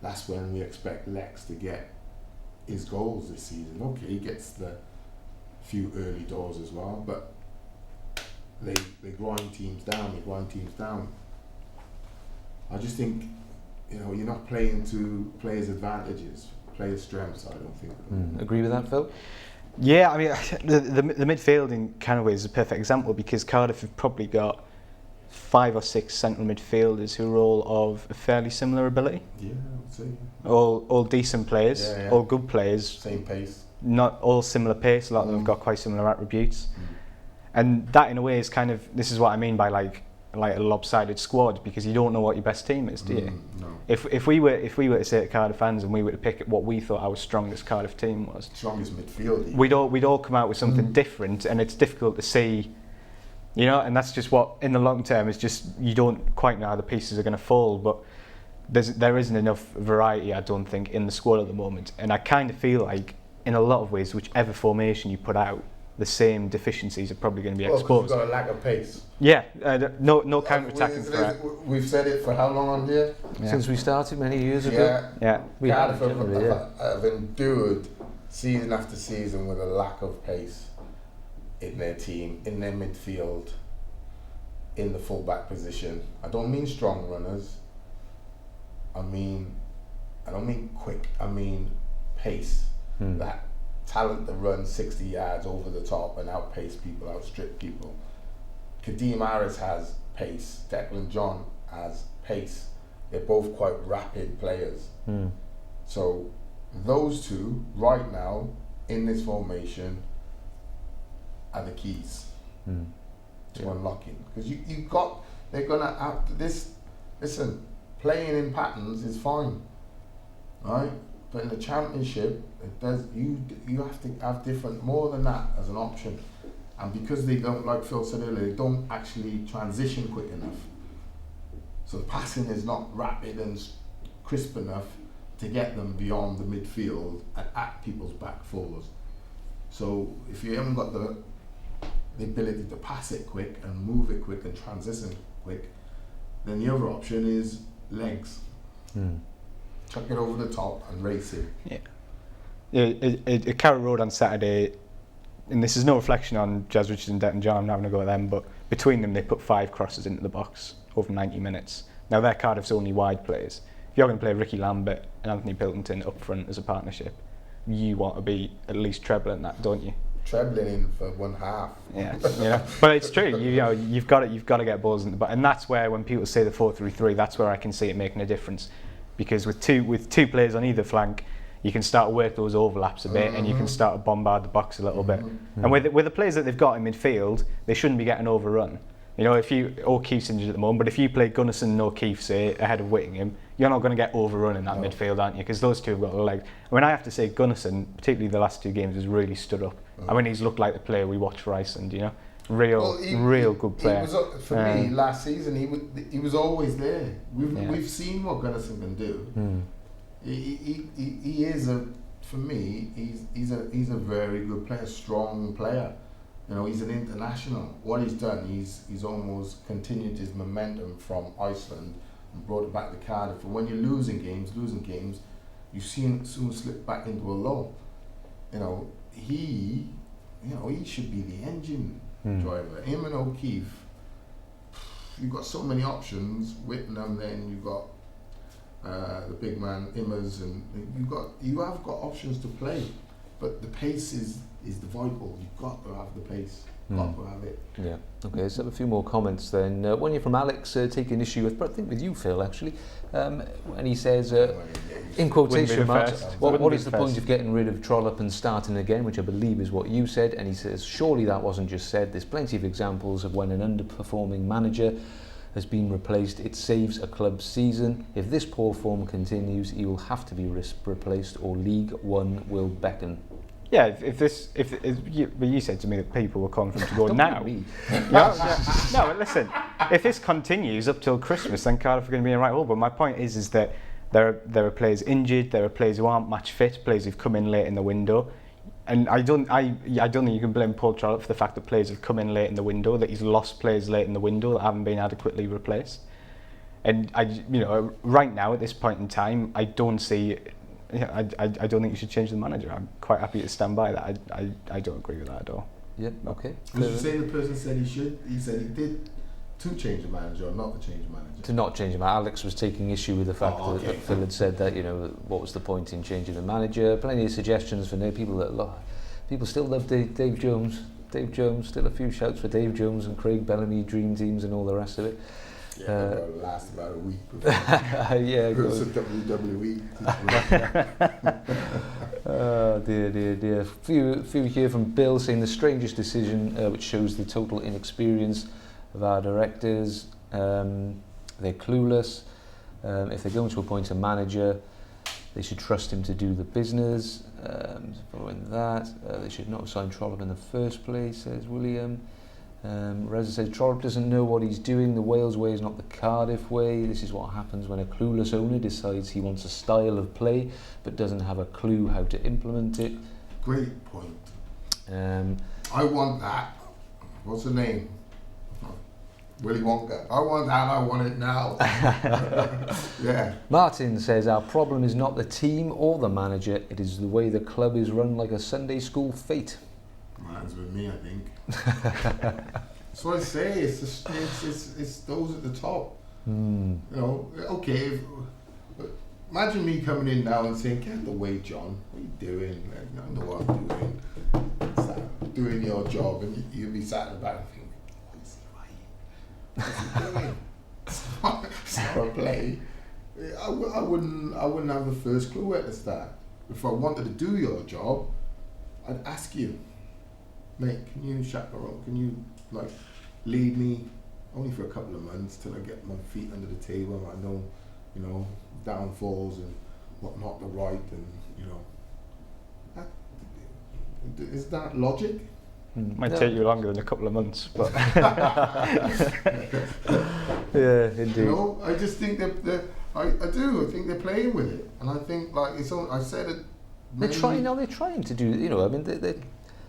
that's when we expect Lex to get his goals this season. Okay, he gets the few early doors as well, but they grind teams down. I just think, you're not playing to players' advantages, players' strengths. I don't think. Agree with that, Phil? Yeah, I mean, the midfield in Canaway is a perfect example because Cardiff have probably got 5 or 6 central midfielders who are all of a fairly similar ability. Yeah, I would say. All decent players, all good players. Same pace. Not all similar pace. A lot of them have got quite similar attributes, and that in a way is kind of, this is what I mean by like a lopsided squad, because you don't know what your best team is, do you? No. If we were to say to Cardiff fans and we were to pick what we thought our strongest Cardiff team was, strongest midfield, we'd all come out with something different, and it's difficult to see, and that's just what in the long term is just, you don't quite know how the pieces are going to fall, but there isn't enough variety, I don't think, in the squad at the moment, and I kind of feel like in a lot of ways, whichever formation you put out, the same deficiencies are probably going to be exposed. You've got a lack of pace. Yeah, no counter-attacking threat. We've said it for how long on here? Yeah. Since we started many years ago. Yeah. Cardiff have endured season after season with a lack of pace in their team, in their midfield, in the full-back position. I don't mean strong runners. I don't mean quick. I mean pace. That talent to run 60 yards over the top and outpace people, outstrip people. Kadeem Harris has pace. Declan John has pace. They're both quite rapid players. So those two right now in this formation are the keys to unlocking, because they're gonna have this. Listen, playing in patterns is fine, right? But in the championship, you have to have different, more than that as an option. And because they don't, like Phil said earlier, they don't actually transition quick enough. So the passing is not rapid and crisp enough to get them beyond the midfield and at people's back fours. So if you haven't got the ability to pass it quick and move it quick and transition quick, then the other option is legs. Chuck it over the top and race it. At Carrow Road on Saturday, and this is no reflection on Jazz Richards and Declan John, I'm not having a go at them, but between them they put 5 crosses into the box over 90 minutes. Now they're Cardiff's only wide players. If you're going to play Ricky Lambert and Anthony Pilkington up front as a partnership, you want to be at least trebling that, don't you? Trebling in for one half. Yeah, but it's true. You've got to get balls in the box, and that's where when people say the 4-3-3, that's where I can see it making a difference, because with two players on either flank, you can start to work those overlaps a bit, and you can start to bombard the box a little bit. And with the players that they've got in midfield, they shouldn't be getting overrun. If O'Keefe's injured at the moment, but if you play Gunnarsson and O'Keefe, say, ahead of Whittingham, you're not going to get overrun in that midfield, aren't you? Because those two have got the legs. I mean, I have to say, Gunnarsson, particularly the last 2 games, has really stood up. I mean, he's looked like the player we watched for Iceland, real good player. For me, last season, he was always there. We've seen what Gunnarsson can do. He is for me, he's a very good player, strong player. He's an international. What he's done, he's almost continued his momentum from Iceland and brought it back to Cardiff. And when you're losing games, you see him soon slip back into a lull. He should be the engine driver. Him and O'Keefe, you've got so many options. Whittingham, then you've got the big man Immers, and you have got options to play. But the pace is the vital. You've got to have the pace. Got to have it. Yeah. Okay, let's have a few more comments then. One here from Alex, taking issue with, but I think with you, Phil, actually. And he says, in quotation marks, what is the point of getting rid of Trollope and starting again, which I believe is what you said. And he says, surely that wasn't just said. There's plenty of examples of when an underperforming manager has been replaced. It saves a club's season. If this poor form continues, he will have to be replaced, or League One will beckon. Yeah, but you said to me that people were confident to go now. No, listen. If this continues up till Christmas, then Cardiff are going to be in the right hole. But my point is that there are players injured, there are players who aren't match fit, players who've come in late in the window, and I don't think you can blame Paul Trollope for the fact that players have come in late in the window, that he's lost players late in the window that haven't been adequately replaced. And right now at this point in time, I don't see. I don't think you should change the manager. I'm quite happy to stand by that. I don't agree with that at all. Yeah, okay. Did you say the person said he should? He said he did to change the manager, or not to change the manager? To not change the manager. Alex was taking issue with the fact that Phil had said that, what was the point in changing the manager? Plenty of suggestions for now. People still love Dave Jones. Dave Jones, still a few shouts for Dave Jones and Craig Bellamy, Dream Teams and all the rest of it. Yeah, it'll last about a week before yeah, it's a WWE. Oh dear. Few here from Bill saying the strangest decision, which shows the total inexperience of our directors. They're clueless. If they're going to appoint a manager, they should trust him to do the business. Following that, they should not have signed Trollope in the first place, says William. Reza says Trollope doesn't know what he's doing. The Wales way is not the Cardiff way. This is what happens when a clueless owner decides he wants a style of play but doesn't have a clue how to implement it. Great point. I want that. What's the name? Willy Wonka. I want that. I want it now. Yeah. Martin says our problem is not the team or the manager. It is the way the club is run like a Sunday school fete. Mine's with me, I think. That's what I say. It's those at the top. Okay, imagine me coming in now and saying, "Get the way, John. What are you doing? Like, I know what I'm doing. Start doing your job," and you'll be sat in the back and thinking, "What's he doing? It's not a play." I wouldn't have the first clue at the start. If I wanted to do your job, I'd ask you, "Mate, can you chaperone? Can you like lead me only for a couple of months till I get my feet under the table? I know, you know, downfalls and whatnot, the right, and you know." Is that logic? Might take you longer than a couple of months, but Yeah, indeed. You know, I just think that I do. I think they're playing with it, and I think like it's. I said it. They're trying. Now they're trying to do. You know, I mean,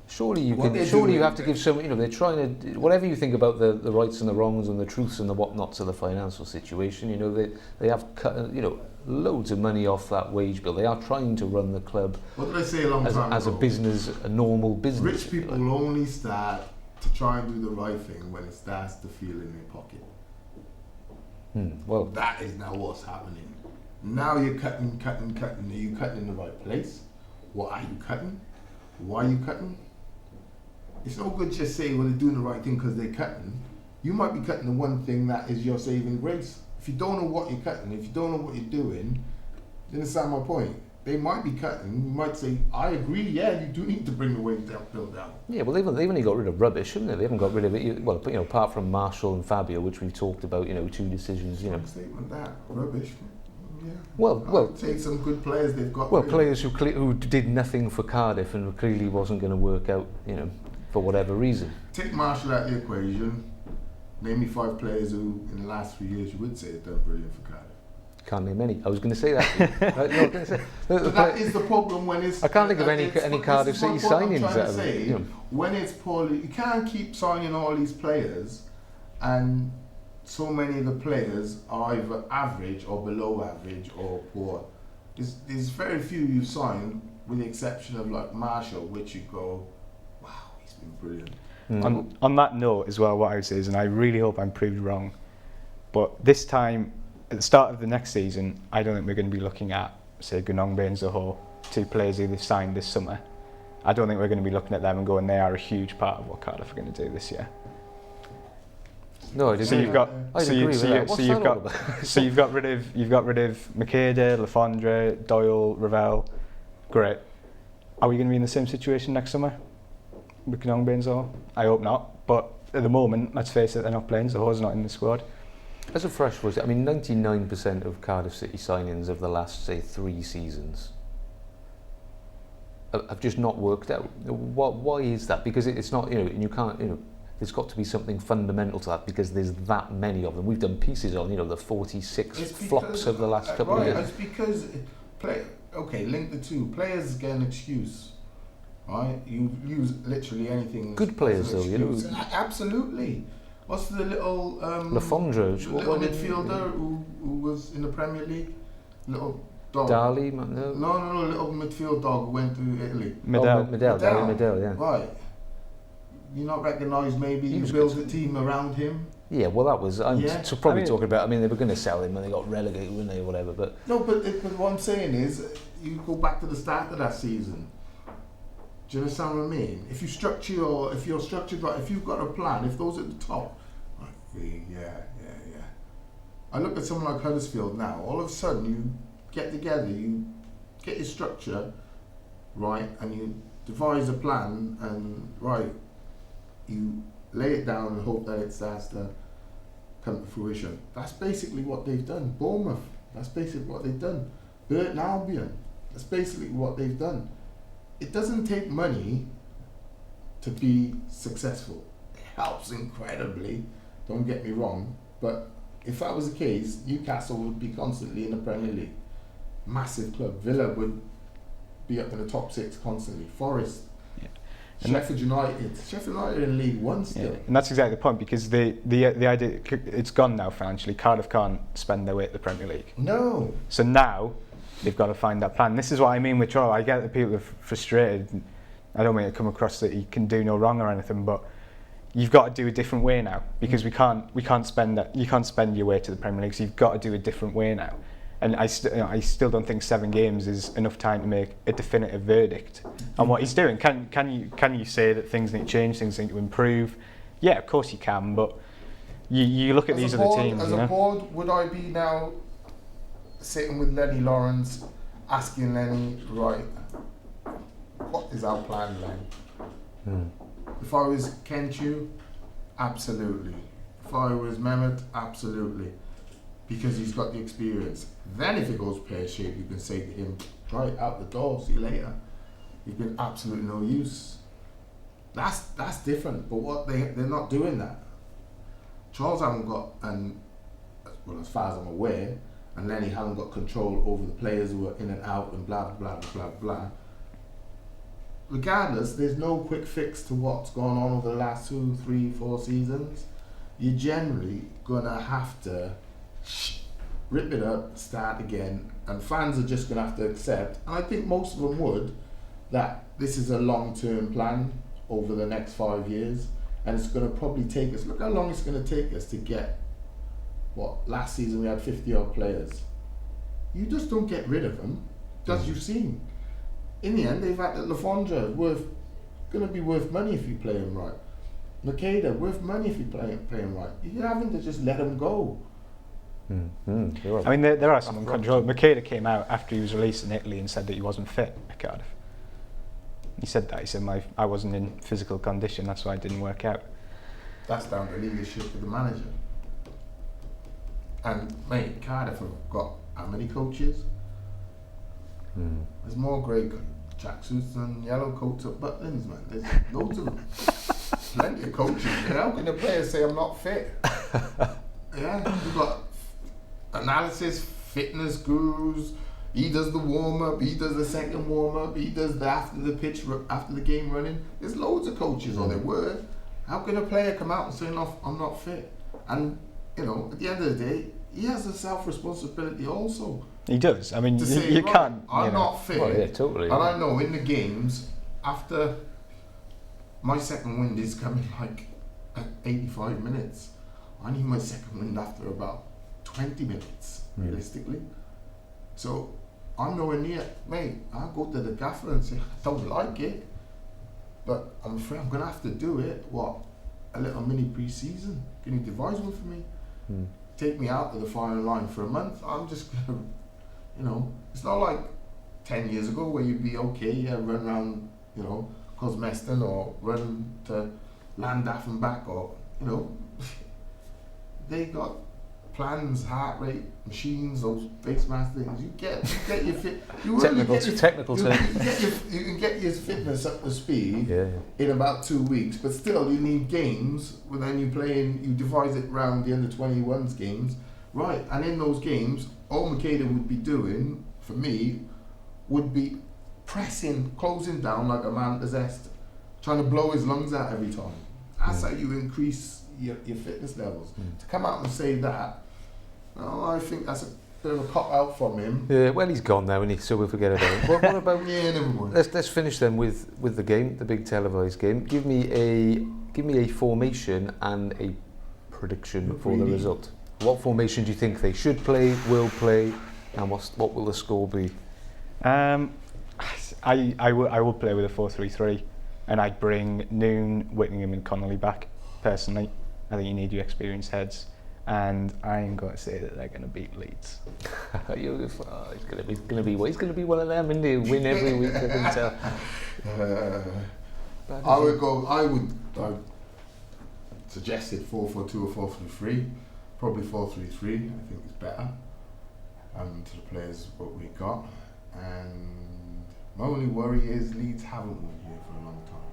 surely you What can. they're Surely you doing- have to give some. You know, they're trying to. Whatever you think about the rights and the wrongs and the truths and the whatnots of the financial situation, you know, they have cut. You know, loads of money off that wage bill. They are trying to run the club What did I say a long time as a ago? business, a normal business. Rich if you people like. only start to try and do the right thing when it starts to feel in their pocket. Well, That is now what's happening. Now you're cutting. Are you cutting in the right place? What are you cutting? Why are you cutting? It's no good just saying, well, they're doing the right thing because they're cutting. You might be cutting the one thing that is your saving grace. If you don't know what you're cutting, if you don't know what you're doing, you understand my point? They might be cutting. You might say, I agree, yeah, you do need to bring the wage bill down. yeah. Well, they've only got rid of rubbish, haven't they? They haven't got rid of it. Well, you know, apart from Marshall and Fabio, which we've talked about. You know, two decisions. You know. Statement that rubbish. Yeah. Well, I'll take some good players they've got. Well, rid of. players who did nothing for Cardiff and clearly wasn't going to work out, you know, for whatever reason. Take Marshall out of the equation. Name me 5 players who, in the last few years, you would say have done brilliant for Cardiff. Can't name any. I was going to say that. No, I was going to say. But that is the problem when it's. I can't think of any this Cardiff is my City point I'm signings trying that to have, say, you know. when it's poorly, you can't keep signing all these players, and so many of the players are either average or below average or poor. There's very few you signed, with the exception of like Marshall, which you go, wow, he's been brilliant. on that note as well, what I would say is, and I really hope I'm proved wrong, but this time, at the start of the next season, I don't think we're going to be looking at, say, Gunongbe and Zoho, 2 players who they've signed this summer. I don't think we're going to be looking at them and going, they are a huge part of what Cardiff are going to do this year. No, I didn't. So you've got, I'd so, agree you, with so, that. you, What's so that you've all got, about? so you've got rid of Makeda, Lafondre, Doyle, Ravel. Great. Are we going to be in the same situation next summer with Gunongbe and Zoho? I hope not. But at the moment, let's face it, they're not playing. Zoho's not in the squad. As a fresh was, I mean, 99% of Cardiff City signings of the last, say, 3 seasons have just not worked out. Why is that? Because it's not, you know, and you can't, you know, there's got to be something fundamental to that because there's that many of them. We've done pieces on, you know, the 46 flops of the last couple of years. It's because, link the two. Players get an excuse, right? You use literally anything. Good players, though, you know. Absolutely. What's the little Lafondre, little midfielder who was in the Premier League? Little dog. Dali, No, little midfield dog who went to Italy. Medel. Medel, yeah. Right. You not recognise maybe you build a team around him? Yeah, well, that was. I'm Yeah. probably talking about. I mean, they were going to sell him and they got relegated, weren't they, or whatever. But No, but what I'm saying is, you go back to the start of that season. Do you understand what I mean? If you're structured right, if you've got a plan, if those at the top, like, yeah. I look at someone like Huddersfield now. All of a sudden, you get together, you get your structure right, and you devise a plan, and right, you lay it down and hope that it starts to come to fruition. That's basically what they've done. Bournemouth, that's basically what they've done. Burton Albion, that's basically what they've done. It doesn't take money to be successful. It helps incredibly, don't get me wrong, but if that was the case, Newcastle would be constantly in the Premier League. Massive club. Villa would be up in the top 6 constantly. Forest. Yeah. Sheffield United in League One still. Yeah. And that's exactly the point, because the idea, it's gone now financially. Cardiff can't spend their way at the Premier League. No. So now they've got to find that plan. This is what I mean with Troll. I get that people are frustrated. I don't mean it come across that he can do no wrong or anything, but you've got to do a different way now, because we can't spend that. You can't spend your way to the Premier League, so you've got to do a different way now. And I still don't think 7 games is enough time to make a definitive verdict on what he's doing. Can you say that things need to change, things need to improve? Yeah, of course you can, but you look at these other teams. As a board, would I be now sitting with Lenny Lawrence, asking Lenny, right, what is our plan, Len? If I was Kenchu, absolutely. If I was Mehmet, absolutely. Because he's got the experience. Then if it goes pear-shaped, you can say to him, right, out the door, see you later. You've been absolutely no use. That's different, but what they're not doing that. Charles hasn't got, and well, as far as I'm aware, and Lenny hasn't got control over the players who are in and out and blah, blah, blah, blah, blah. Regardless, there's no quick fix to what's gone on over the last 2, 3, 4 seasons. You're generally gonna have to rip it up, start again, and fans are just gonna have to accept, and I think most of them would, that this is a long-term plan over the next 5 years, and it's gonna probably take us, look how long it's gonna take us to get, what, last season we had 50 odd players. You just don't get rid of them, as you've seen. In the end, they've had Lafondra, gonna be worth money if you play him right. Makeda, worth money if you play him right. You're having to just let him go. I mean, there are some uncontrolled. Makeda came out after he was released in Italy and said that he wasn't fit at Cardiff. He said that. He said, I wasn't in physical condition, that's why it didn't work out. That's down to leadership of the manager. And, mate, Cardiff have got how many coaches? There's more grey tracksuits than yellow coats at Butlins, man. There's loads of them. Plenty of coaches. How can the players say I'm not fit? Yeah, you've got analysis, fitness gurus. He does the warm-up, he does the second warm-up, he does the after the game running. There's loads of coaches on their word. How can a player come out and say, no, I'm not fit? And, you know, at the end of the day, he has a self-responsibility also. He does. I mean, to say, you right, can't. I'm not fit. Well, yeah, totally. And I know in the games, after my second wind is coming like at 85 minutes, I need my second wind after about 20 minutes, realistically. So I'm nowhere near, mate, I'll go to the gaffer and say, I don't like it, but I'm afraid I'm going to have to do it. What? A little mini pre-season? Can you devise one for me? Take me out to the final line for a month? I'm just going to, you know, it's not like 10 years ago where you'd be okay, yeah, run around, you know, Cosmeston or run to Llandaff and back, or, you know, they got plans, heart rate, machines, those face mask things. You get your fit. Technical term. You can get your fitness up to speed in about 2 weeks, but still you need games. Well, then you devise it around the under-21s games, right? And in those games, all Makeda would be doing for me would be pressing, closing down like a man possessed, trying to blow his lungs out every time. That's how you increase your fitness levels. To come out and say that, I think that's a bit of a cop out from him. Yeah, well, he's gone now, isn't he? So we'll forget about it. What about? Yeah, never mind. Let's finish then with the game, the big televised game. Give me a formation and a prediction for the result. What formation do you think they should play, will play, and what will the score be? I will play with a 4-3-3, and I'd bring Noon, Whittingham, and Connolly back. Personally, I think you need your experienced heads, and I'm going to say that they're going to beat Leeds. He's going to be one of them, and he'll win every week. I can tell. I would suggested 4-4-2 or 4-3-3, probably 4-3-3. I think it's better. To the players what we got, and my only worry is Leeds haven't won here for a long time.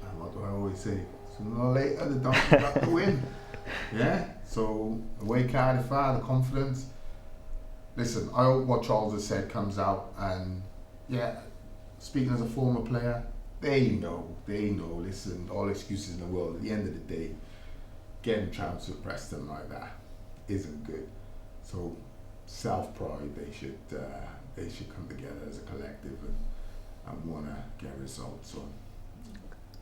And what do I always say? Sooner or later, the Donkeys got to win. Yeah. So the way Cardiff are, the confidence. Listen, I hope what Charles has said comes out, and yeah, speaking as a former player, they know. Listen, all excuses in the world. At the end of the day, getting trounced with Preston like that isn't good. So self-pride, they should come together as a collective and want to get results. So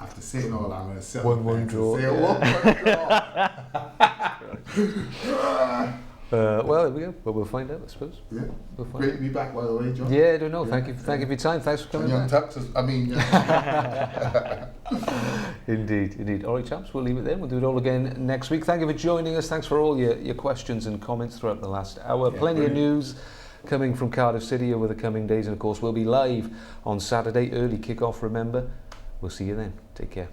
after saying all that, I'm going to settle 1-1 draw. Say a 1-1 draw. Well, there we go. But we'll find out, I suppose. Yeah. We'll find Great out. to be back, by the way, John. Yeah, I don't know. Yeah, Thank you for your time. Thanks for coming Young back. Tucks, I mean, Indeed. All right, chaps, we'll leave it there. We'll do it all again next week. Thank you for joining us. Thanks for all your questions and comments throughout the last hour. Yeah, Plenty brilliant. of news coming from Cardiff City over the coming days. And, of course, we'll be live on Saturday, early kick-off, remember. We'll see you then. Take care.